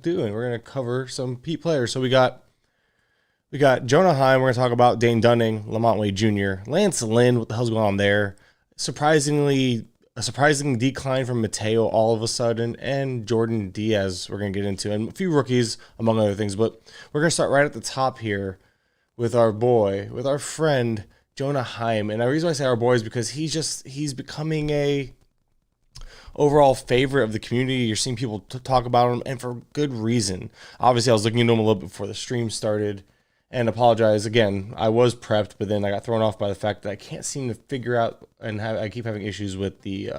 Doing. We're gonna cover some Pete players. So we got Jonah Heim. We're gonna talk about Dane Dunning, LaMonte Wade Jr., Lance Lynn. What the hell's going on there? A surprising decline from Mateo all of a sudden, and Jordan Diaz. We're gonna get into, and a few rookies among other things. But we're gonna start right at the top here with our friend Jonah Heim. And the reason why I say our boy is because he's becoming a overall favorite of the community. You're seeing people talk about him, and for good reason. Obviously, I was looking into him a little bit before the stream started, and apologize again. I was prepped, but then I got thrown off by the fact that I can't seem to figure out, and I keep having issues with the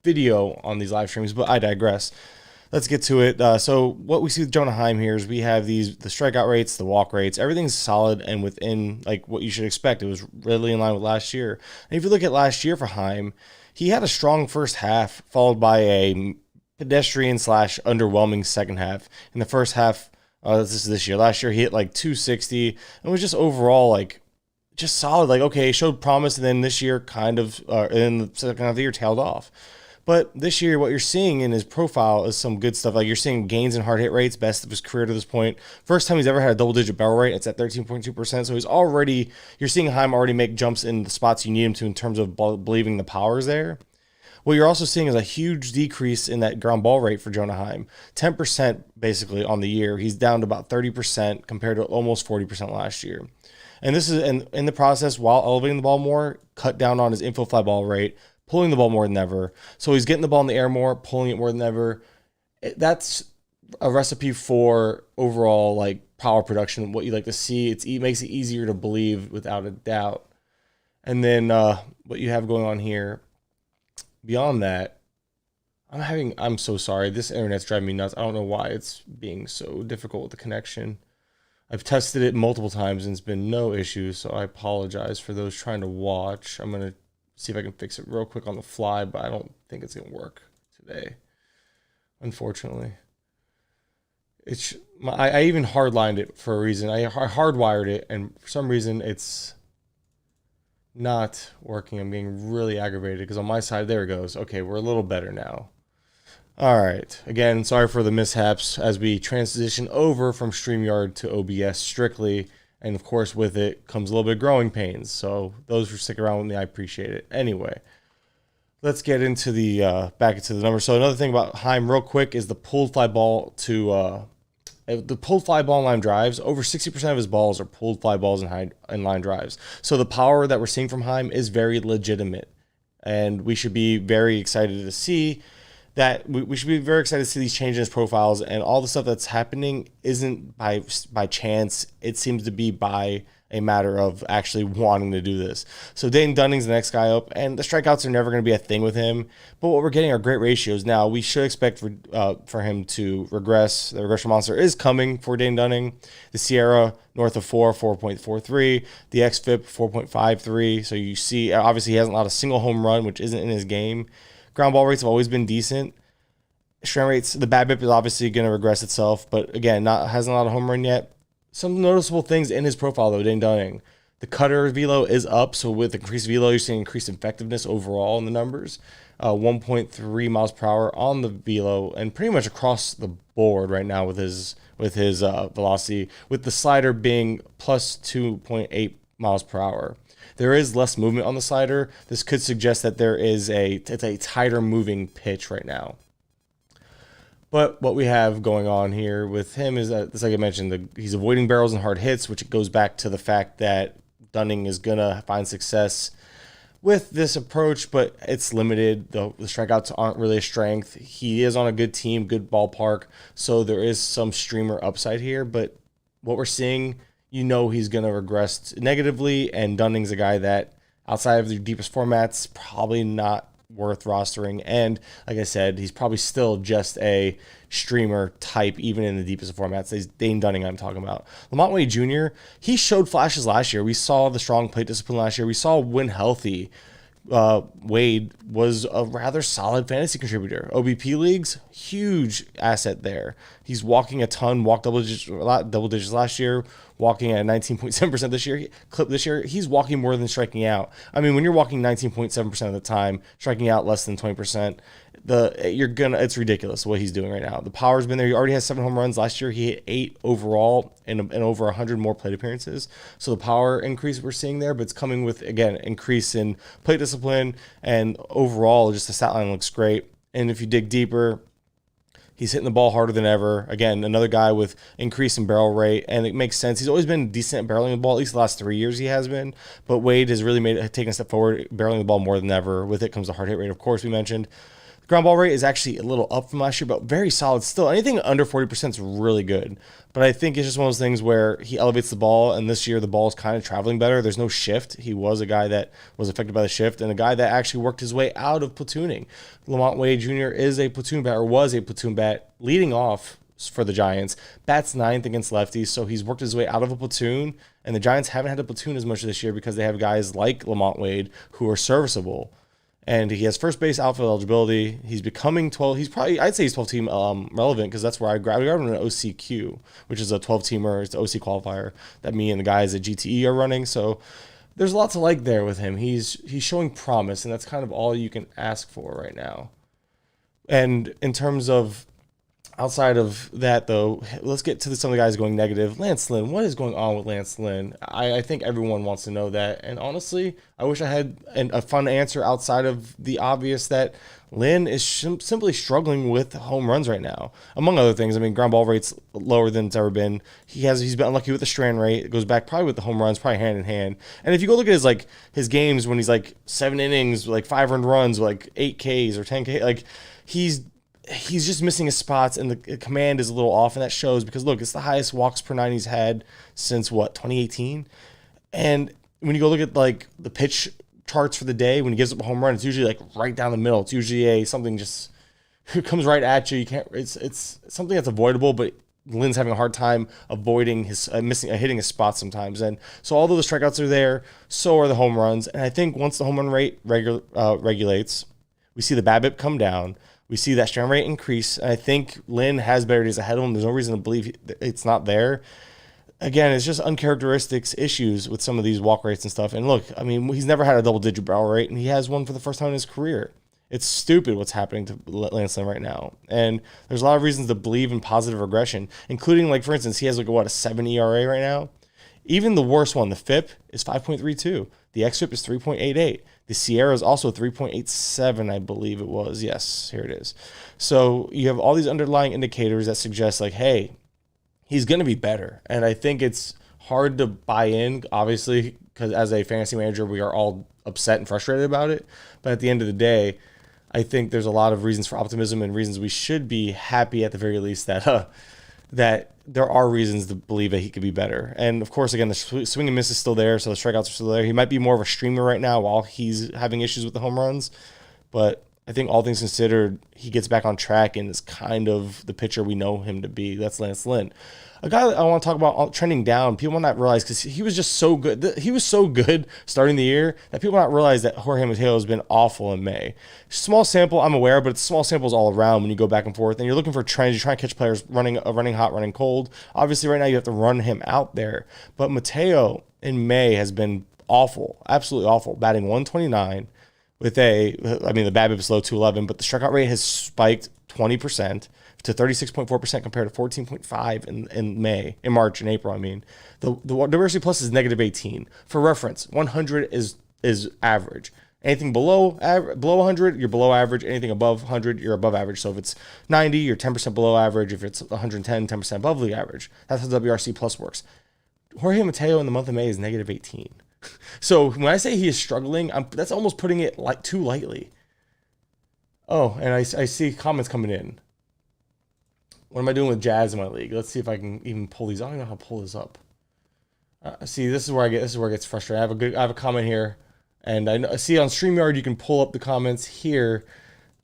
video on these live streams. But I digress. Let's get to it. So what we see with Jonah Heim here is we have the strikeout rates, the walk rates, everything's solid and within like what you should expect. It was really in line with last year. And if you look at last year for Heim, he had a strong first half, followed by a pedestrian / underwhelming second half. In the first half, this is this year. Last year, he hit like 260 and was just overall like just solid. Like, okay, showed promise, and then this year kind of, in the second half of the year, tailed off. But this year, what you're seeing in his profile is some good stuff. Like you're seeing gains in hard hit rates, best of his career to this point. First time he's ever had a double-digit barrel rate. It's at 13.2%. So you're seeing Heim already make jumps in the spots you need him to in terms of believing the power's there. What you're also seeing is a huge decrease in that ground ball rate for Jonah Heim. 10% basically on the year. He's down to about 30% compared to almost 40% last year. And this is in the process, while elevating the ball more, cut down on his inflow fly ball rate, pulling the ball more than ever. So he's getting the ball in the air more, pulling it more than ever. That's a recipe for overall like power production, what you like to see. It makes it easier to believe without a doubt. And then what you have going on here, beyond that, I'm so sorry. This internet's driving me nuts. I don't know why it's being so difficult with the connection. I've tested it multiple times and it's been no issues, so I apologize for those trying to watch. I'm going to see if I can fix it real quick on the fly, but I don't think it's going to work today, unfortunately. I even hardlined it for a reason. I hardwired it, and for some reason it's not working. I'm getting really aggravated because on my side, there it goes. Okay, we're a little better now. All right. Again, sorry for the mishaps as we transition over from StreamYard to OBS strictly. And of course, with it comes a little bit of growing pains. So those who stick around with me, I appreciate it. Anyway, let's get into the back into the numbers. So another thing about Heim real quick is the pulled fly ball in line drives. Over 60% of his balls are pulled fly balls in line drives. So the power that we're seeing from Heim is very legitimate. And we should be very excited to see that. We should be very excited to see these changes in his profiles, and all the stuff that's happening isn't by chance. It seems to be by a matter of actually wanting to do this. So Dane Dunning's the next guy up, and the strikeouts are never going to be a thing with him. But what we're getting are great ratios. Now, we should expect for him to regress. The regression monster is coming for Dane Dunning. The Sierra north of 4.43. The XFIP 4.53. So you see, obviously he hasn't allowed a single home run, which isn't in his game. Ground ball rates have always been decent. Strand rates, the BABIP is obviously going to regress itself, but again, hasn't allowed a home run yet. Some noticeable things in his profile, though, Dane Dunning. The cutter velo is up, so with increased velo, you're seeing increased effectiveness overall in the numbers. 1.3 miles per hour on the velo, and pretty much across the board right now with his velocity, with the slider being plus 2.8 miles per hour. There is less movement on the slider. This could suggest that it's a tighter moving pitch right now. But what we have going on here with him is that, like I mentioned, he's avoiding barrels and hard hits, which goes back to the fact that Dunning is going to find success with this approach, but it's limited. The strikeouts aren't really a strength. He is on a good team, good ballpark, so there is some streamer upside here. But what we're seeing, he's going to regress negatively, and Dunning's a guy that, outside of the deepest formats, probably not worth rostering. And like I said, he's probably still just a streamer type, even in the deepest of formats. He's Dane Dunning I'm talking about. LaMonte Wade Jr., he showed flashes last year. We saw the strong plate discipline last year. We saw when healthy, Wade was a rather solid fantasy contributor. OBP leagues, huge asset there. He's walking a ton, walked double digits last year, walking at 19.7% this year. Clip this year, he's walking more than striking out. I mean, when you're walking 19.7% of the time, striking out less than 20%, it's ridiculous what he's doing right now. The power's been there. He already has 7 home runs. Last year he hit 8 overall and over 100 more plate appearances. So the power increase we're seeing there, but it's coming with, again, increase in plate discipline, and overall just the stat line looks great. And if you dig deeper, he's hitting the ball harder than ever. Again, another guy with increase in barrel rate, and it makes sense. He's always been decent at barreling the ball, at least the last 3 years he has been. But Wade has really taken a step forward, barreling the ball more than ever. With it comes the hard hit rate, of course, we mentioned. Ground ball rate is actually a little up from last year, but very solid still. Anything under 40% is really good. But I think it's just one of those things where he elevates the ball, and this year the ball is kind of traveling better. There's no shift. He was a guy that was affected by the shift, and a guy that actually worked his way out of platooning. LaMonte Wade Jr. is a platoon bat, or was a platoon bat, leading off for the Giants. Bats 9th against lefties, so he's worked his way out of a platoon, and the Giants haven't had a platoon as much this year because they have guys like LaMonte Wade who are serviceable. And he has first base outfield eligibility. He's becoming 12. He's probably, I'd say he's 12 team relevant, because that's where I grabbed him in an OCQ, which is a 12 teamer. It's the OC qualifier that me and the guys at GTE are running. So there's lots to like there with him. He's showing promise, and that's kind of all you can ask for right now. And in terms of outside of that, though, let's get to some of the guys going negative. Lance Lynn, what is going on with Lance Lynn? I think everyone wants to know that. And honestly, I wish I had a fun answer outside of the obvious that Lynn is simply struggling with home runs right now. Among other things, I mean, ground ball rate's lower than it's ever been. He's been unlucky with the strand rate. It goes back probably with the home runs, probably hand in hand. And if you go look at his games when he's 7 innings, 5 earned runs, 8 Ks or 10 K, he's just missing his spots, and the command is a little off, and that shows because, look, it's the highest walks per 9 he's had since, 2018? And when you go look at, the pitch charts for the day, when he gives up a home run, it's usually, right down the middle. It's usually something just comes right at you. You can't. It's something that's avoidable, but Lynn's having a hard time avoiding his hitting his spots sometimes. And so although the strikeouts are there, so are the home runs. And I think once the home run rate regulates, we see the BABIP come down. We see that strand rate increase, and I think Lynn has better days ahead of him. There's no reason to believe it's not there. Again, it's just uncharacteristics issues with some of these walk rates and stuff. And look, I mean, he's never had a double-digit barrel rate, and he has one for the first time in his career. It's stupid what's happening to Lance Lynn right now. And there's a lot of reasons to believe in positive regression, including, for instance, he has, a 7 ERA right now? Even the worst one, the FIP, is 5.32. The XFIP is 3.88. The Sierra is also 3.87, I believe it was. Yes, here it is. So you have all these underlying indicators that suggest, hey, he's going to be better. And I think it's hard to buy in, obviously, because as a fantasy manager, we are all upset and frustrated about it. But at the end of the day, I think there's a lot of reasons for optimism and reasons we should be happy at the very least that there are reasons to believe that he could be better. And of course, again, the swing and miss is still there, so the strikeouts are still there. He might be more of a streamer right now while he's having issues with the home runs. But I think all things considered, he gets back on track and is kind of the pitcher we know him to be. That's Lance Lynn. A guy that I want to talk about trending down, people might not realize, because he was just so good. He was so good starting the year that people might not realize that Jorge Mateo has been awful in May. Small sample, I'm aware, but it's small samples all around when you go back and forth. And you're looking for trends. You're trying to catch players running hot, running cold. Obviously, right now you have to run him out there. But Mateo in May has been awful, absolutely awful, batting 129 with the BABIP is low 211, but the strikeout rate has spiked 20% to 36.4% compared to 14.5 in March and April. I mean, the diversity plus is negative 18. For reference, 100 is average. Anything below 100, you're below average. Anything above 100, you're above average. So if it's 90, you're 10% below average. If it's 110, 10% above the average. That's how WRC plus works. Jorge Mateo in the month of May is negative 18. So when I say he is struggling, that's almost putting it too lightly. Oh, and I see comments coming in. What am I doing with Jazz in my league? Let's see if I can even pull these. I don't even know how to pull this up. See, this is where it gets frustrating. I have a comment here, and I see on StreamYard you can pull up the comments here.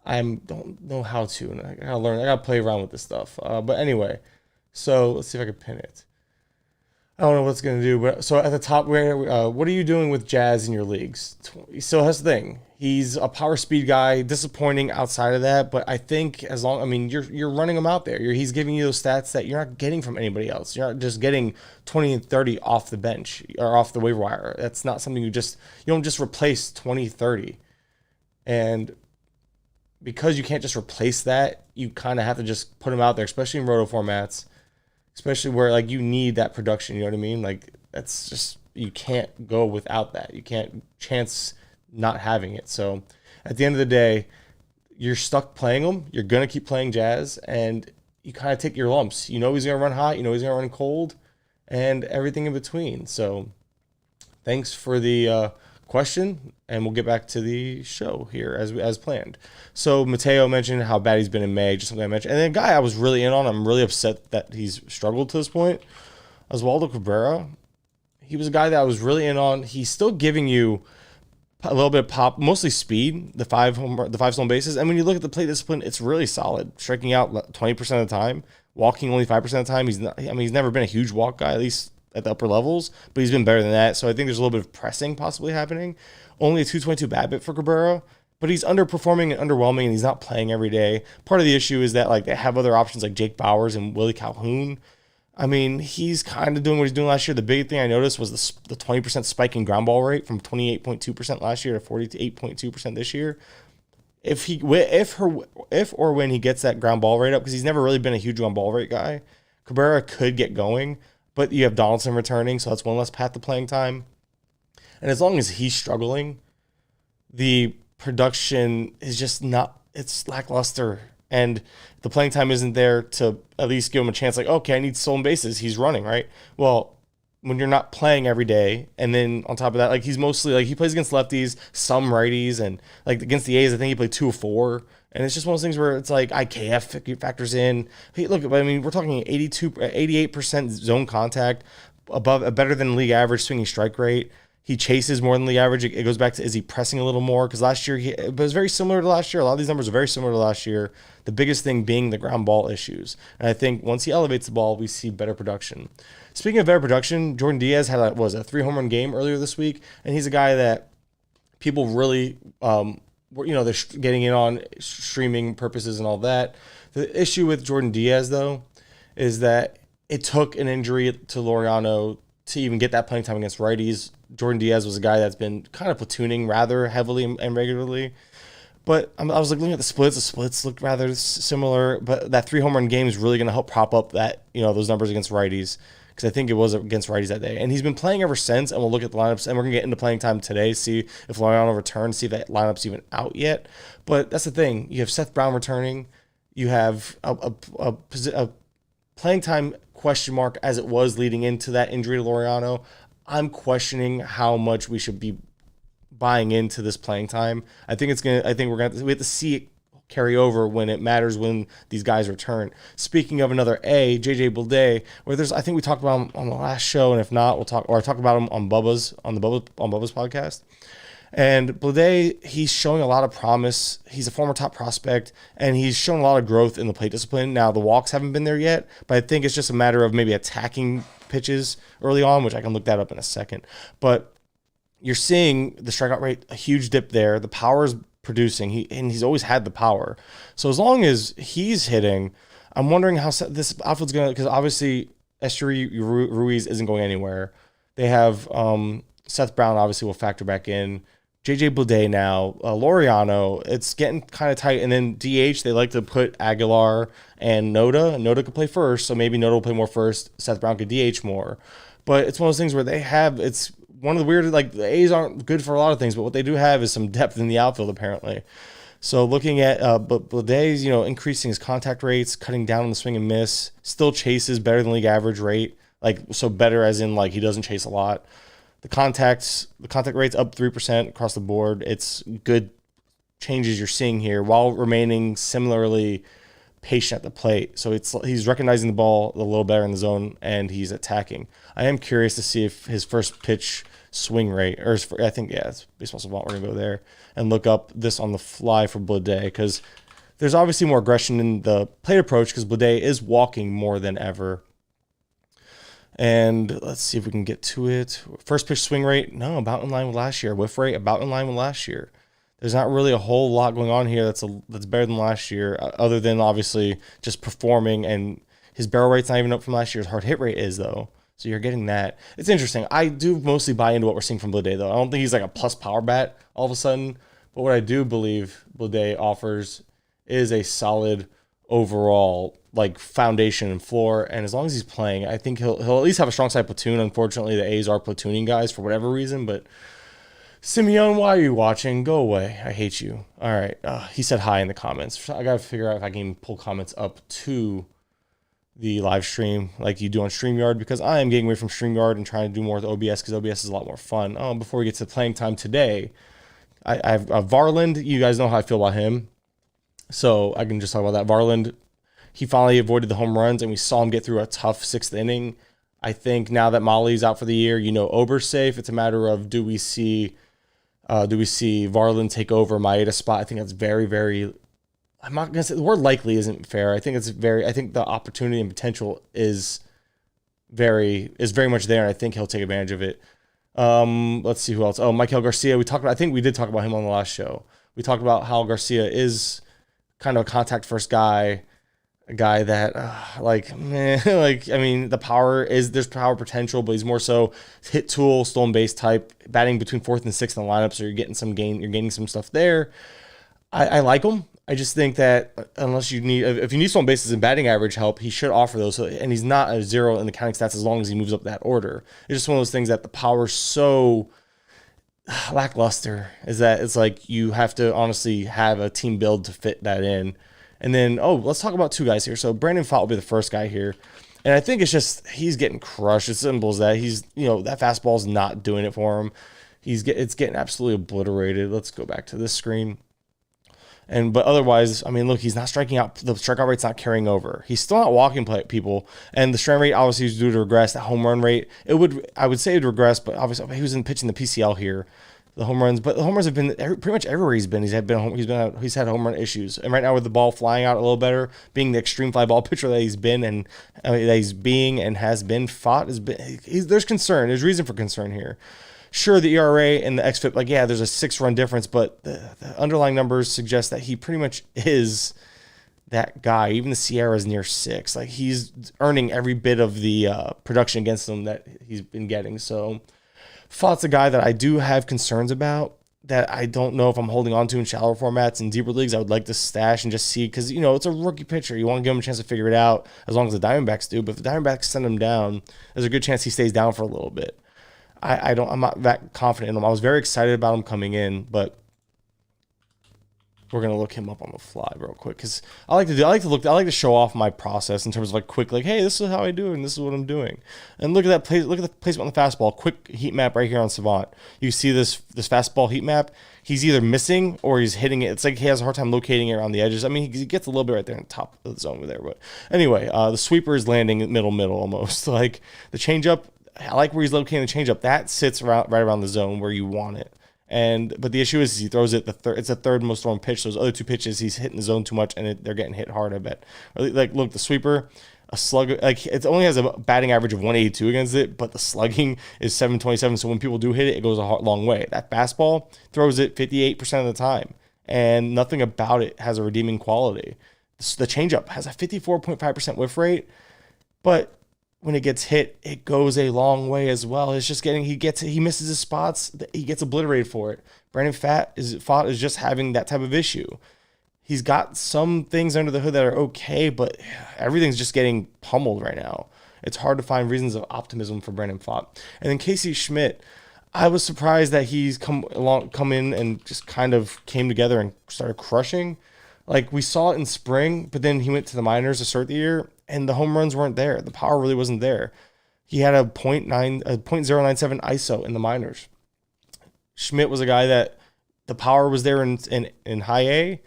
I don't know how to, and I gotta learn. I gotta play around with this stuff. But anyway, so let's see if I can pin it. I don't know what's going to do, but so at the top, what are you doing with Jazz in your leagues? He still has the thing. He's a power speed guy, disappointing outside of that, but I think I mean, you're running him out there. He's giving you those stats that you're not getting from anybody else. You're not just getting 20 and 30 off the bench or off the waiver wire. That's not something you don't just replace 20, 30. And because you can't just replace that, you kind of have to just put him out there, especially in roto formats, especially where like you need that production. You know what I mean? Like that's just, you can't go without that. You can't chance not having it. So at the end of the day, you're stuck playing him. You're gonna keep playing Jazz, and you kind of take your lumps. You know he's gonna run hot. You know he's gonna run cold, and everything in between. So thanks for the question, and we'll get back to the show here as planned. So Mateo mentioned how bad he's been in May, just something I mentioned. And then a guy I was really in on, I'm really upset that he's struggled to this point, Oswaldo Cabrera. He was a guy that I was really in on. He's still giving you a little bit of pop, mostly speed, the five stolen bases. And when you look at the plate discipline, it's really solid. Striking out 20% of the time, walking only 5% of the time. He's never been a huge walk guy, at least at the upper levels, but he's been better than that. So I think there's a little bit of pressing possibly happening. Only a 222 BABIP for Cabrera, but he's underperforming and underwhelming, and he's not playing every day. Part of the issue is that like they have other options like Jake Bowers and Willie Calhoun. I mean, he's kind of doing what he's doing last year. The big thing I noticed was the 20% spike in ground ball rate from 28.2% last year to 48.2% this year. If or when he gets that ground ball rate up, because he's never really been a huge ground ball rate guy, Cabrera could get going. But you have Donaldson returning, so that's one less path to playing time. And as long as he's struggling, the production is just not, it's lackluster. And the playing time isn't there to at least give him a chance, like, okay, I need stolen bases. He's running, right? Well, when you're not playing every day, and then on top of that, like he's mostly, like he plays against lefties, some righties, and like against the A's, I think he played 2 of 4. And it's just one of those things where it's like IKF factors in. Hey, look, I mean, we're talking 88% zone contact, better than league average swinging strike rate. He chases more than league average. It goes back to, is he pressing a little more? Because last year, it was very similar to last year. A lot of these numbers are very similar to last year. The biggest thing being the ground ball issues. And I think once he elevates the ball, we see better production. Speaking of better production, Jordan Diaz had a 3 home run game earlier this week. And he's a guy that people really, they're getting in on streaming purposes and all that. The issue with Jordan Diaz, though, is that it took an injury to Laureano to even get that playing time against righties. Jordan Diaz was a guy that's been kind of platooning rather heavily and regularly. But I was like looking at the splits. The splits looked rather similar. But that 3 home run game is really going to help prop up that, those numbers against righties. Because I think it was against righties that day. And he's been playing ever since, and we'll look at the lineups, and we're going to get into playing time today, see if Laureano returns, see if that lineup's even out yet. But that's the thing. You have Seth Brown returning. You have a playing time question mark as it was leading into that injury to Laureano. I'm questioning how much we should be buying into this playing time. I think we have to see it carry over when it matters, when these guys return. Speaking of another JJ Bleday, where I think we talked about him on the last show, and if not, I talk about him on Bubba's podcast. And Bleday, he's showing a lot of promise. He's a former top prospect, and he's shown a lot of growth in the plate discipline. Now, the walks haven't been there yet, but I think it's just a matter of maybe attacking pitches early on, which I can look that up in a second. But you're seeing the strikeout rate, a huge dip there. The power's producing. He's always had the power. So as long as he's hitting, I'm wondering how this outfield's going to, because obviously Esteury Ruiz isn't going anywhere. They have Seth Brown obviously will factor back in. JJ Bleday now, Laureano, it's getting kind of tight. And then DH, they like to put Aguilar and Noda. Noda could play first, so maybe Noda will play more first. Seth Brown could DH more. But it's one of those things where it's one of the weird, like the A's aren't good for a lot of things, but what they do have is some depth in the outfield apparently. So looking at Bleday's, increasing his contact rates, cutting down on the swing and miss, still chases better than league average rate. So better as in like he doesn't chase a lot. The contact rate's up 3% across the board. It's good changes you're seeing here while remaining similarly patient at the plate. So he's recognizing the ball a little better in the zone, and he's attacking. I am curious to see if his first pitch swing rate, it's baseball savant. We're gonna go there and look up this on the fly for Bleday, because there's obviously more aggression in the plate approach because Bleday is walking more than ever. And let's see if we can get to it. First pitch swing rate, no, about in line with last year. Whiff rate, about in line with last year. There's not really a whole lot going on here that's better than last year, other than obviously just performing. And his barrel rate's not even up from last year. His hard hit rate is, though. So you're getting that. It's interesting. I do mostly buy into what we're seeing from Bleday, though. I don't think he's like a plus power bat all of a sudden. But what I do believe Bleday offers is a solid overall like foundation and floor. And as long as he's playing, I think he'll at least have a strong side platoon. Unfortunately, the A's are platooning guys for whatever reason. But Simeon, why are you watching? Go away. I hate you. All right. He said hi in the comments. I got to figure out if I can pull comments up to the live stream like you do on StreamYard, because I am getting away from StreamYard and trying to do more with OBS because OBS is a lot more fun. Before we get to playing time today, I have Varland. You guys know how I feel about him, so I can just talk about that. Varland, he finally avoided the home runs, and we saw him get through a tough 6th inning. I think now that Molly's out for the year, Ober's safe. It's a matter of do we see Varland take over Maeda's spot? I think that's very, very. I'm not gonna say the word likely isn't fair. I think the opportunity and potential is very much there, and I think he'll take advantage of it. Let's see who else. Maikel Garcia. I think we did talk about him on the last show. We talked about how Garcia is kind of a contact first guy, a guy that the power there's power potential, but he's more so hit tool, stolen base type, batting between 4th and 6th in the lineup. So you're gaining some stuff there. I like him. I just think that if you need stolen bases and batting average help, he should offer those. And he's not a 0 in the counting stats as long as he moves up that order. It's just one of those things that the power's so lackluster, is that it's like you have to honestly have a team build to fit that in. And then, let's talk about 2 guys here. So Brandon Pfaadt will be the first guy here. And I think it's just he's getting crushed. It's simple as that. He's, that fastball's not doing it for him. It's getting absolutely obliterated. Let's go back to this screen. But otherwise, look, he's not striking out. The strikeout rate's not carrying over. He's still not walking people. And the strand rate obviously is due to regress. That home run rate, I would say it would regress, but obviously he was pitching the PCL here. The home runs have been pretty much everywhere he's been. He's had home run issues. And right now with the ball flying out a little better, being the extreme fly ball pitcher that he's been and has been, there's concern. There's reason for concern here. Sure, the ERA and the xFIP, there's a 6-run difference, but the underlying numbers suggest that he pretty much is that guy. Even the Sierra is near 6. He's earning every bit of the production against him that he's been getting. So Pfaadt's a guy that I do have concerns about, that I don't know if I'm holding on to in shallower formats. In deeper leagues, I would like to stash and just see, because, it's a rookie pitcher. You want to give him a chance to figure it out, as long as the Diamondbacks do. But if the Diamondbacks send him down, there's a good chance he stays down for a little bit. I'm not that confident in him. I was very excited about him coming in, but we're gonna look him up on the fly real quick, because I like to show off my process in terms of quick, hey, this is how I do it and this is what I'm doing. And look at that look at the placement on the fastball. Quick heat map right here on Savant. You see this fastball heat map. He's either missing or he's hitting it. It's like he has a hard time locating it around the edges. He gets a little bit right there on the top of the zone over there. But anyway, the sweeper is landing middle almost. Like the changeup, I like where he's locating the changeup. That sits right around the zone where you want it. But the issue is he throws it it's the 3rd most thrown pitch. Those other 2 pitches he's hitting the zone too much, and they're getting hit hard. I bet. Look, the sweeper, a slug, it only has a batting average of 182 against it, but the slugging is 727. So when people do hit it, it goes a long way. That fastball throws it 58% of the time, and nothing about it has a redeeming quality. The changeup has a 54.5% whiff rate, but when it gets hit, it goes a long way as well. It's just he misses his spots, he gets obliterated for it. Brandon Pfaadt is just having that type of issue. He's got some things under the hood that are okay, but everything's just getting pummeled right now. It's hard to find reasons of optimism for Brandon Pfaadt. And then Casey Schmitt, I was surprised that he's come in and just kind of came together and started crushing. We saw it in spring, but then he went to the minors to start the year, and the home runs weren't there. The power really wasn't there. He had a .097 ISO in the minors. Schmitt was a guy that the power was there in high A,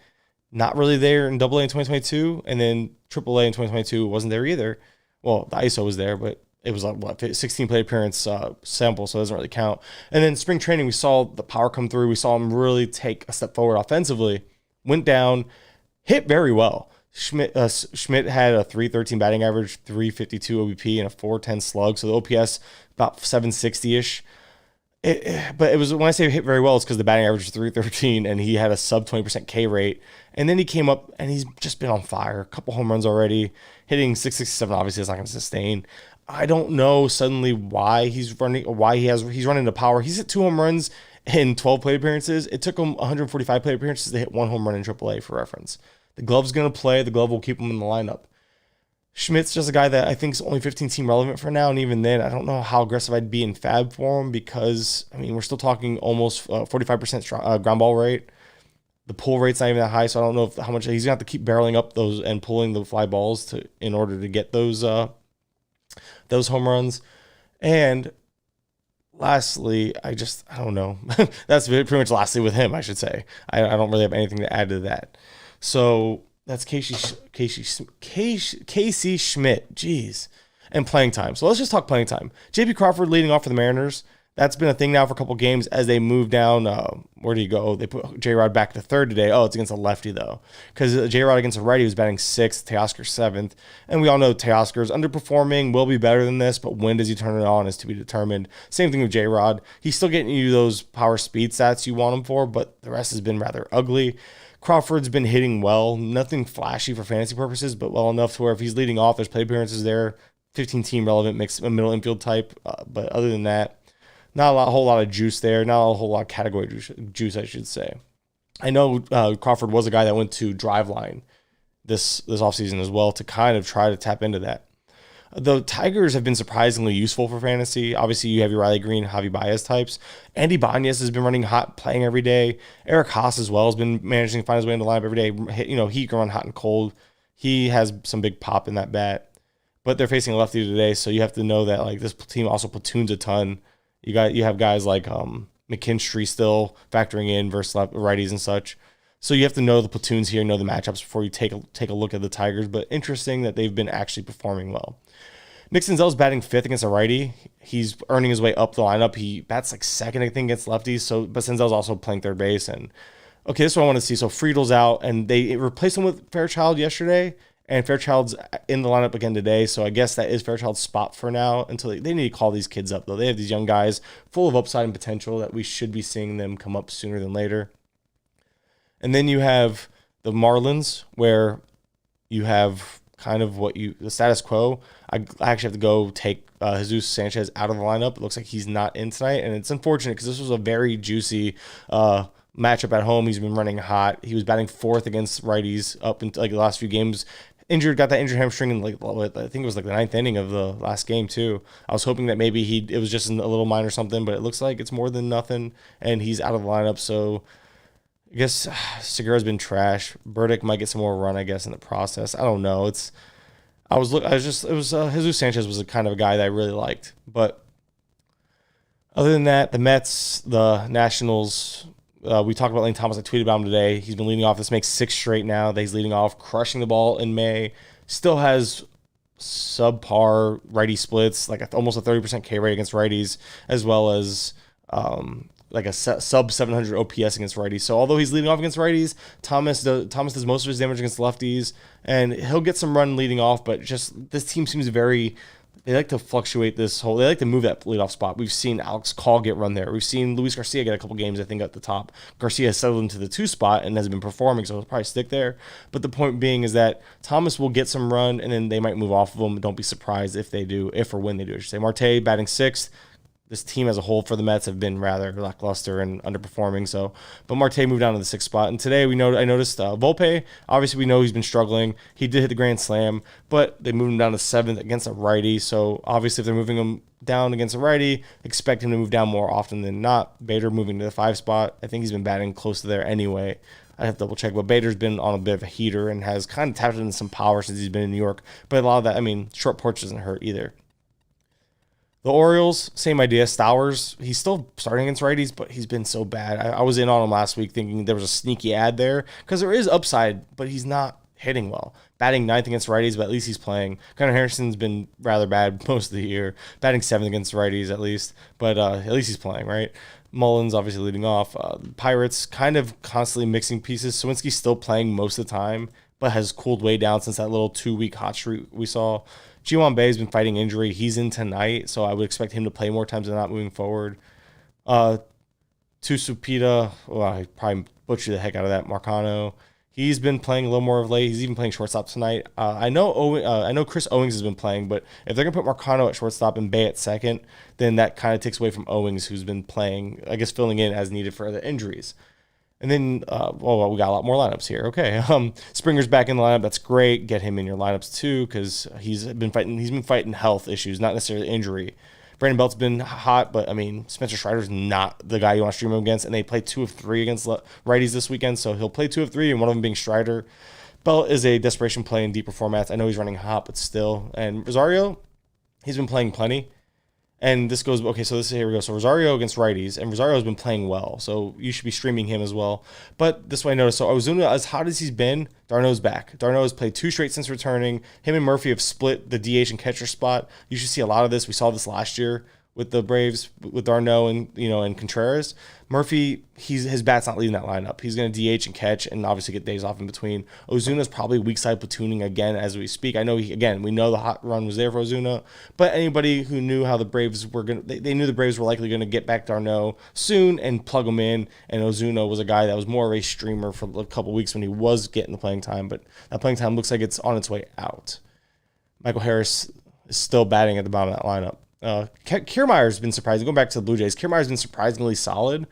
not really there in Double A in 2022, and then Triple A in 2022 wasn't there either. Well, the ISO was there, but it was 16 plate appearance sample, so it doesn't really count. And then spring training, we saw the power come through. We saw him really take a step forward offensively. Went down, hit very well. Schmitt had a 313 batting average, 352 OBP, and a 410 slug. So the OPS about 760 ish. But it was, when I say hit very well, it's because the batting average was 313 and he had a sub 20% K rate. And then he came up and he's just been on fire. A couple home runs already, hitting 667. Obviously, it's not going to sustain. I don't know suddenly why he's running into power. He's hit 2 home runs in 12 plate appearances. It took him 145 plate appearances to hit 1 home run in AAA, for reference. The glove's going to play. The glove will keep him in the lineup. Schmidt's just a guy that I think is only 15 team relevant for now, and even then, I don't know how aggressive I'd be in fab for him because, I mean, we're still talking almost 45% ground ball rate. The pull rate's not even that high, so I don't know how much he's gonna have to keep barreling up those and pulling the fly balls in order to get those home runs. And lastly, I don't know. That's pretty much lastly with him, I should say. I don't really have anything to add to that. So that's Casey Schmitt. Jeez. And playing time. So let's just talk playing time. JP Crawford leading off for the Mariners. That's been a thing now for a couple games as they move down. Where do you go? They put J-Rod back to third today. Oh, it's against a lefty, though. Because J-Rod against a righty was batting 6th, Teoscar 7th. And we all know Teoscar is underperforming, will be better than this, but when does he turn it on is to be determined. Same thing with J-Rod. He's still getting you those power speed stats you want him for, but the rest has been rather ugly. Crawford's been hitting well. Nothing flashy for fantasy purposes, but well enough to where if he's leading off, there's play appearances there. 15-team relevant, mixed middle infield type. But other than that, not a whole lot of juice there. Not a whole lot of category juice, I should say. I know Crawford was a guy that went to Driveline this offseason as well to kind of try to tap into that. The Tigers have been surprisingly useful for fantasy. Obviously, you have your Riley Green, Javi Baez types. Andy Banez has been running hot, playing every day. Eric Haas as well has been managing to find his way into the lineup every day. He can run hot and cold. He has some big pop in that bat. But they're facing a lefty today, so you have to know that like this team also platoons a ton. You have guys like McKinstry still factoring in versus righties and such. So you have to know the platoons here, know the matchups before you take a look at the Tigers. But interesting that they've been actually performing well. Nick Senzel's batting 5th against a righty. He's earning his way up the lineup. He bats like 2nd, I think, against lefties. But Senzel's also playing third base. And okay, this is what I want to see. So Friedel's out, and they replaced him with Fairchild yesterday. And Fairchild's in the lineup again today, so I guess that is Fairchild's spot for now until they need to call these kids up, though. They have these young guys full of upside and potential that we should be seeing them come up sooner than later. And then you have the Marlins, where you have kind of the status quo. I actually have to go take Jesus Sanchez out of the lineup. It looks like he's not in tonight, and it's unfortunate because this was a very juicy matchup at home. He's been running hot. He was batting 4th against righties up into like the last few games. Got that injured hamstring in I think it was like the 9th inning of the last game too. I was hoping that maybe it was just a little minor something, but it looks like it's more than nothing, and he's out of the lineup. So I guess Segura's been trash. Burdick might get some more run, I guess, in the process. I don't know. Jesus Sanchez was the kind of a guy that I really liked, but other than that, the Mets, the Nationals. We talked about Lane Thomas. I tweeted about him today. He's been leading off. This makes 6 straight now that he's leading off, crushing the ball in May. Still has subpar righty splits, like almost a 30% K rate against righties, as well as like a sub 700 OPS against righties. So although he's leading off against righties, Thomas does most of his damage against lefties, and he'll get some run leading off. But just this team seems very. They like to fluctuate they like to move that leadoff spot. We've seen Alex Call get run there. We've seen Luis Garcia get a couple games, I think, at the top. Garcia has settled into the 2 spot and has been performing, so he'll probably stick there. But the point being is that Thomas will get some run, and then they might move off of him. Don't be surprised if or when they do, I should say. Marte batting 6th. This team as a whole for the Mets have been rather lackluster and underperforming. But Marte moved down to the 6th spot. And today I noticed Volpe. Obviously, we know he's been struggling. He did hit the grand slam, but they moved him down to 7th against a righty. So obviously, if they're moving him down against a righty, expect him to move down more often than not. Bader moving to the 5 spot. I think he's been batting close to there anyway. I have to double check, but Bader's been on a bit of a heater and has kind of tapped into some power since he's been in New York. But a lot of that, short porch doesn't hurt either. The Orioles, same idea. Stowers, he's still starting against righties, but he's been so bad. I was in on him last week thinking there was a sneaky ad there because there is upside, but he's not hitting well. Batting 9th against righties, but at least he's playing. Connor Harrison's been rather bad most of the year. Batting 7th against righties at least, but at least he's playing, right? Mullins obviously leading off. Pirates kind of constantly mixing pieces. Sawinski's still playing most of the time, but has cooled way down since that little 2-week hot streak we saw. Ji-Hwan Bae's been fighting injury. He's in tonight, so I would expect him to play more times than not moving forward. Tusupita, I probably butchered the heck out of that. Marcano, he's been playing a little more of late. He's even playing shortstop tonight. I know Chris Owings has been playing, but if they're gonna put Marcano at shortstop and Bae at second, then that kind of takes away from Owings, who's been playing, I guess, filling in as needed for the injuries. And then, we got a lot more lineups here. Okay, Springer's back in the lineup. That's great. Get him in your lineups too, because he's been fighting health issues, not necessarily injury. Brandon Belt's been hot, but I mean, Spencer Strider's not the guy you want to stream him against, and they play 2 of 3 against righties this weekend, so he'll play 2 of 3, and one of them being Strider. Belt is a desperation play in deeper formats. I know he's running hot, but still. And Rosario, he's been playing plenty. And this goes, okay, so here we go. So Rosario against righties, and Rosario's been playing well, so you should be streaming him as well. But this way I noticed, so Ozuna, as hot as he's been, Darno's back. Darno has played 2 straight since returning. Him and Murphy have split the DH and catcher spot. You should see a lot of this. We saw this last year with the Braves, with Darno and Contreras. Murphy, his bat's not leaving that lineup. He's going to DH and catch and obviously get days off in between. Ozuna's probably weak side platooning again as we speak. I know, we know the hot run was there for Ozuna, but anybody who knew how the Braves were going to, they knew the Braves were likely going to get back Darno soon and plug him in, and Ozuna was a guy that was more of a streamer for a couple weeks when he was getting the playing time, but that playing time looks like it's on its way out. Michael Harris is still batting at the bottom of that lineup. Kiermaier's been surprising. Going back to the Blue Jays, Kiermaier's been surprisingly solid.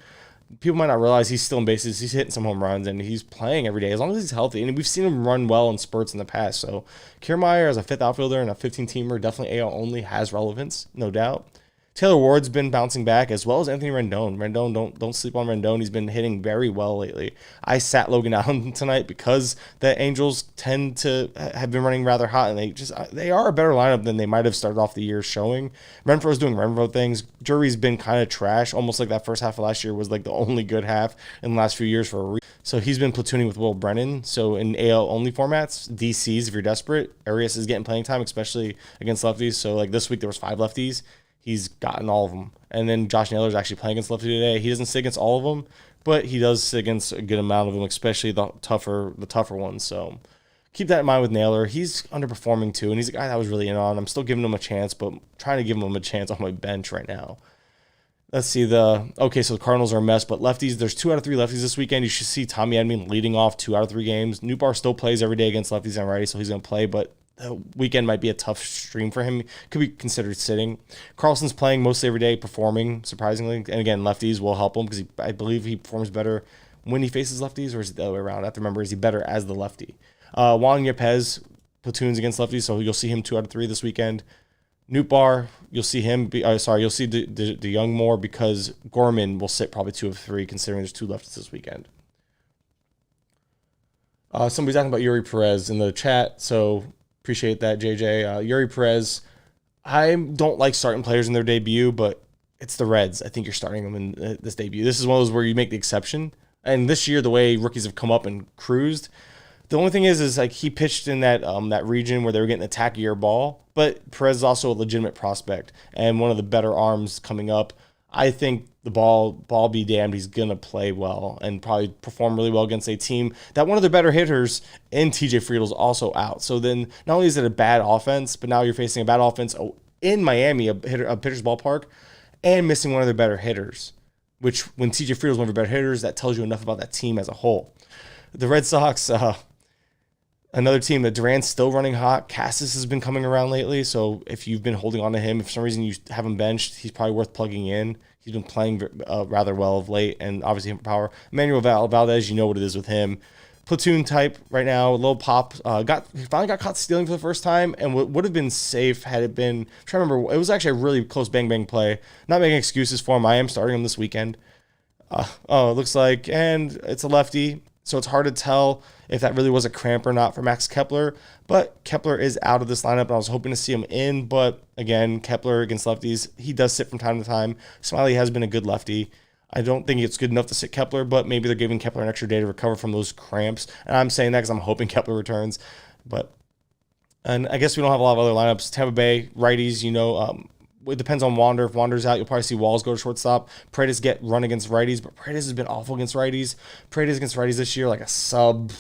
People might not realize he's still in bases. He's hitting some home runs, and he's playing every day as long as he's healthy. And we've seen him run well in spurts in the past. So Kiermaier as a 5th outfielder and a 15-teamer, definitely AL only, has relevance, no doubt. Taylor Ward's been bouncing back, as well as Anthony Rendon. Rendon, don't sleep on Rendon. He's been hitting very well lately. I sat Logan Allen tonight because the Angels tend to have been running rather hot, and they are a better lineup than they might have started off the year showing. Renfroe's doing Renfroe things. Jury's been kind of trash, almost like that first half of last year was like the only good half in the last few years for a reason. So he's been platooning with Will Brennan. So in AL only formats, DCs, if you're desperate, Arias is getting playing time, especially against lefties. So like this week there was 5 lefties. He's gotten all of them. And then Josh Naylor's actually playing against lefty today. He doesn't sit against all of them, but he does sit against a good amount of them, especially the tougher ones. So keep that in mind with Naylor. He's underperforming too, and he's a guy that I was really in on. I'm still giving him a chance, but trying to give him a chance on my bench right now. Let's see so the Cardinals are a mess, but lefties, there's 2 out of 3 lefties this weekend. You should see Tommy Edman leading off 2 out of 3 games. Newbar still plays every day against lefties and righties, so he's going to play, but the weekend might be a tough stream for him. Could be considered sitting. Carlson's playing mostly every day, performing, surprisingly. And again, lefties will help him because I believe he performs better when he faces lefties, or is it the other way around? I have to remember, is he better as the lefty? Juan Yepez platoons against lefties, so you'll see him 2 out of 3 this weekend. Nootbaar, you'll see him. You'll see the Young more because Gorman will sit probably 2 of 3, considering there's 2 lefties this weekend. Somebody's asking about Yuri Perez in the chat, so appreciate that, JJ. Yuri Perez, I don't like starting players in their debut, but it's the Reds. I think you're starting them in this debut. This is one of those where you make the exception. And this year, the way rookies have come up and cruised, the only thing is like he pitched in that region where they were getting the tackier ball, but Perez is also a legitimate prospect and one of the better arms coming up. I think the ball be damned, he's going to play well and probably perform really well against a team that one of their better hitters in TJ Friedel's also out. So then not only is it a bad offense, but now you're facing a bad offense in Miami, a pitcher's ballpark, and missing one of their better hitters, which when TJ Friedel's one of your better hitters, that tells you enough about that team as a whole. The Red Sox, another team that Duran's still running hot. Cassis has been coming around lately, so if you've been holding on to him, if for some reason you have him benched, he's probably worth plugging in. He's been playing rather well of late, and obviously him for power. Emmanuel Valdez, you know what it is with him. Platoon type right now, a little pop. Finally got caught stealing for the first time, and would have been safe had it been. I'm trying to remember, it was actually a really close bang play. Not making excuses for him. I am starting him this weekend. It looks like, and it's a lefty. So it's hard to tell if that really was a cramp or not for Max Kepler. But Kepler is out of this lineup, and I was hoping to see him in. But again, Kepler against lefties, he does sit from time to time. Smiley has been a good lefty. I don't think it's good enough to sit Kepler, but maybe they're giving Kepler an extra day to recover from those cramps. And I'm saying that because I'm hoping Kepler returns. And I guess we don't have a lot of other lineups. Tampa Bay, righties, it depends on Wander. If Wander's out, you'll probably see Walls go to shortstop. Paredes get run against righties, but Paredes has been awful against righties. Paredes against righties this year, like a sub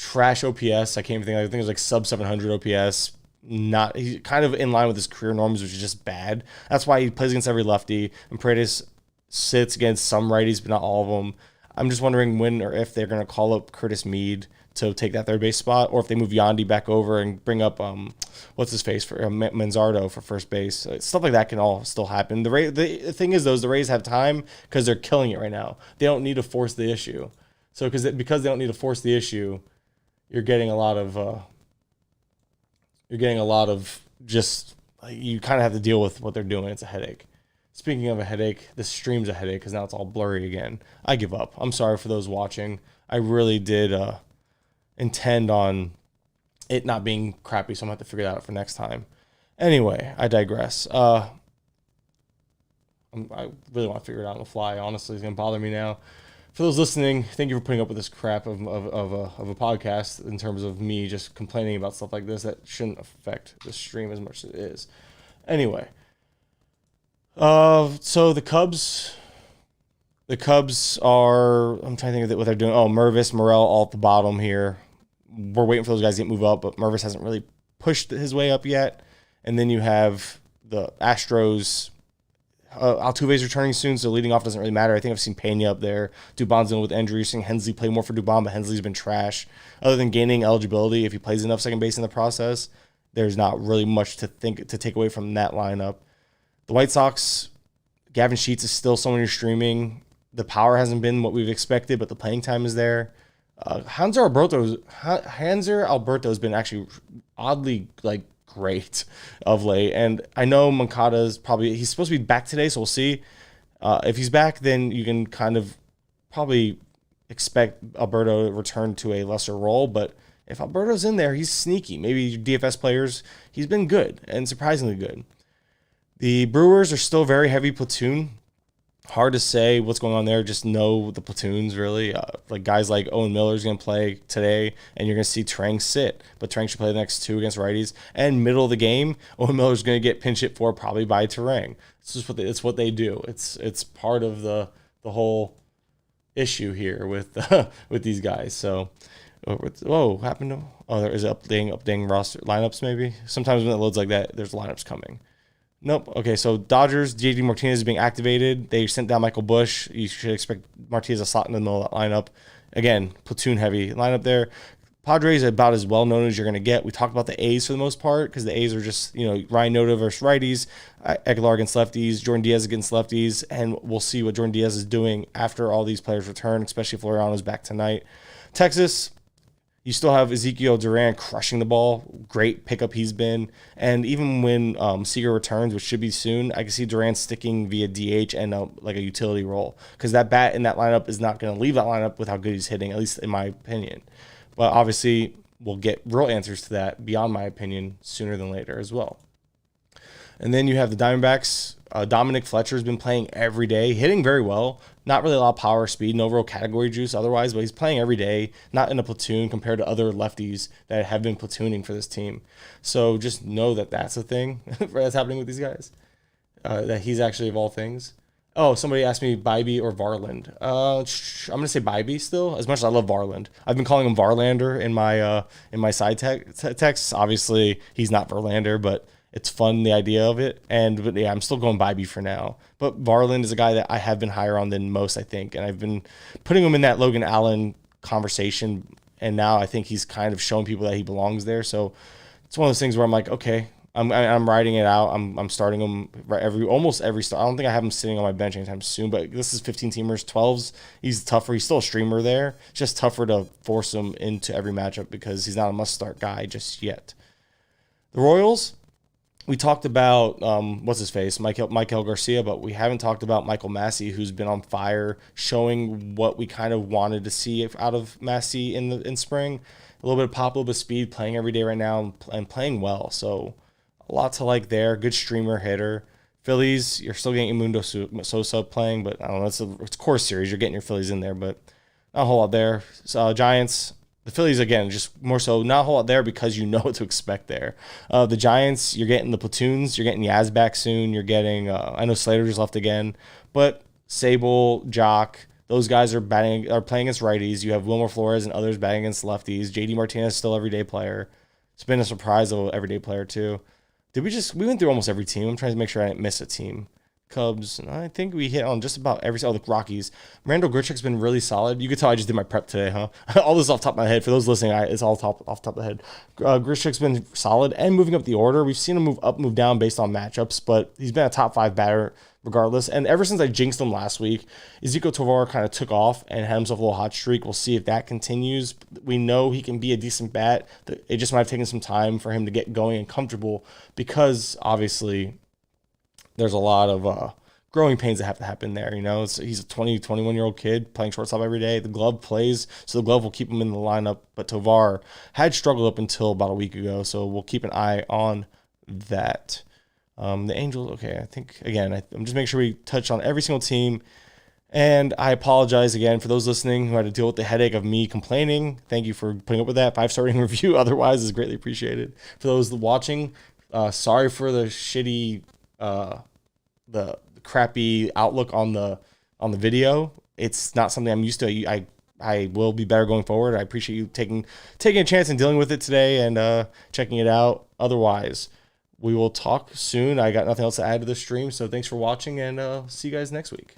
trash OPS. I can't even think. I think it was like sub 700 OPS. Not he's kind of in line with his career norms, which is just bad. That's why he plays against every lefty. And Paredes sits against some righties, but not all of them. I'm just wondering when or if they're going to call up Curtis Mead to take that third base spot, or if they move Yandy back over and bring up what's his face for Manzardo for first base. Stuff like that can all still happen. The thing is, the Rays have time because they're killing it right now. They don't need to force the issue. So because they don't need to force the issue, you're getting a lot of just you kind of have to deal with what they're doing. It's a headache. Speaking of a headache, this stream's a headache because now it's all blurry again. I give up. I'm sorry for those watching. I really did intend on it not being crappy, so I'm going to have to figure that out for next time. Anyway, I digress. I really want to figure it out on the fly. Honestly, it's going to bother me now. For those listening, thank you for putting up with this crap of a podcast in terms of me just complaining about stuff like this that shouldn't affect the stream as much as it is. Anyway, so the Cubs are, I'm trying to think of what they're doing. Oh, Mervis, Morel all at the bottom here. We're waiting for those guys to move up, but Mervis hasn't really pushed his way up yet. And then you have the Astros. Altuve's returning soon, so leading off doesn't really matter. I think I've seen Pena up there. Dubon's dealing with injuries. Seeing Hensley play more for Dubon, but Hensley's been trash. Other than gaining eligibility, if he plays enough second base in the process, there's not really much to take away from that lineup. The White Sox, Gavin Sheets is still someone you're streaming. The power hasn't been what we've expected, but the playing time is there. Hanser Alberto has been actually oddly great of late, and I know Moncada's he's supposed to be back today, so we'll see. If he's back, then you can kind of probably expect Alberto to return to a lesser role, but if Alberto's in there, he's sneaky. Maybe DFS players, he's been good and surprisingly good. The Brewers are still very heavy platoon. Hard to say what's going on there. Just know the platoons, really. Guys like Owen Miller's going to play today, and you're going to see Trang sit. But Trang should play the next two against righties. And middle of the game, Owen Miller's going to get pinch hit for probably by Trang. It's just what they do. It's part of the whole issue here with with these guys. So, what happened to? Oh, there is updating roster lineups maybe. Sometimes when it loads like that, there's lineups coming. Nope. Okay, so Dodgers, JD Martinez is being activated. They sent down Michael Busch. You should expect Martinez to slot in the middle of that lineup. Again, platoon-heavy lineup there. Padres are about as well-known as you're going to get. We talked about the A's for the most part because the A's are just, Ryan Noda versus righties, Aguilar against lefties, Jordan Diaz against lefties, and we'll see what Jordan Diaz is doing after all these players return, especially if Laureano's back tonight. Texas, you still have Ezekiel Duran crushing the ball. Great pickup he's been. And even when Seager returns, which should be soon, I can see Duran sticking via DH and a utility role. Because that bat in that lineup is not going to leave that lineup with how good he's hitting, at least in my opinion. But obviously, we'll get real answers to that, beyond my opinion, sooner than later as well. And then you have the Diamondbacks. Dominic Fletcher has been playing every day, hitting very well. Not really a lot of power, speed, no real category juice otherwise, but he's playing every day, not in a platoon compared to other lefties that have been platooning for this team. So just know that that's a thing that's happening with these guys, that he's actually of all things. Oh, somebody asked me Bybee or Varland. I'm going to say Bybee still, as much as I love Varland. I've been calling him Varlander in my side texts. Obviously, he's not Verlander, but it's fun, the idea of it. But I'm still going Bybee for now. But Varland is a guy that I have been higher on than most, I think. And I've been putting him in that Logan Allen conversation. And now I think he's kind of showing people that he belongs there. So it's one of those things where I'm like, okay, I'm riding it out. I'm starting him almost every start. I don't think I have him sitting on my bench anytime soon. But this is 15-teamers, 12s. He's tougher. He's still a streamer there. It's just tougher to force him into every matchup because he's not a must-start guy just yet. The Royals, we talked about, Maikel Garcia, but we haven't talked about Michael Massey, who's been on fire, showing what we kind of wanted to see out of Massey in spring. A little bit of pop, a little bit of speed, playing every day right now and playing well. So a lot to like there. Good streamer hitter. Phillies, you're still getting Mundo Sosa playing, but I don't know, it's a core series. You're getting your Phillies in there, but not a whole lot there. So, Giants, the Phillies, again, just more so not a whole lot there because you know what to expect there. The Giants, you're getting the platoons. You're getting Yaz back soon. You're getting, I know Slater just left again, but Sable, Jock, Those guys are playing against righties. You have Wilmer Flores and others batting against lefties. JD Martinez still everyday player. It's been a surprise of everyday player too. We went through almost every team. I'm trying to make sure I didn't miss a team. Cubs, I think we hit on just about the Rockies. Randall Grichuk's been really solid. You could tell I just did my prep today, huh? All this off the top of my head. For those listening, it's all off the top of the head. Grichuk's been solid and moving up the order. We've seen him move up, move down based on matchups, but he's been a top 5 batter regardless. And ever since I jinxed him last week, Ezequiel Tovar kind of took off and had himself a little hot streak. We'll see if that continues. We know he can be a decent bat. It just might have taken some time for him to get going and comfortable because obviously there's a lot of growing pains that have to happen there. He's a 21-year-old kid playing shortstop every day. The glove plays, so the glove will keep him in the lineup. But Tovar had struggled up until about a week ago, so we'll keep an eye on that. The Angels, okay, I think, again, I'm just making sure we touch on every single team. And I apologize again for those listening who had to deal with the headache of me complaining. Thank you for putting up with that. 5-star rating review otherwise is greatly appreciated. For those watching, sorry for the shitty the crappy outlook on the video. It's not something I'm used to. I will be better going forward. I appreciate you taking a chance and dealing with it today and checking it out. Otherwise, we will talk soon. I got nothing else to add to the stream, so thanks for watching, and see you guys next week.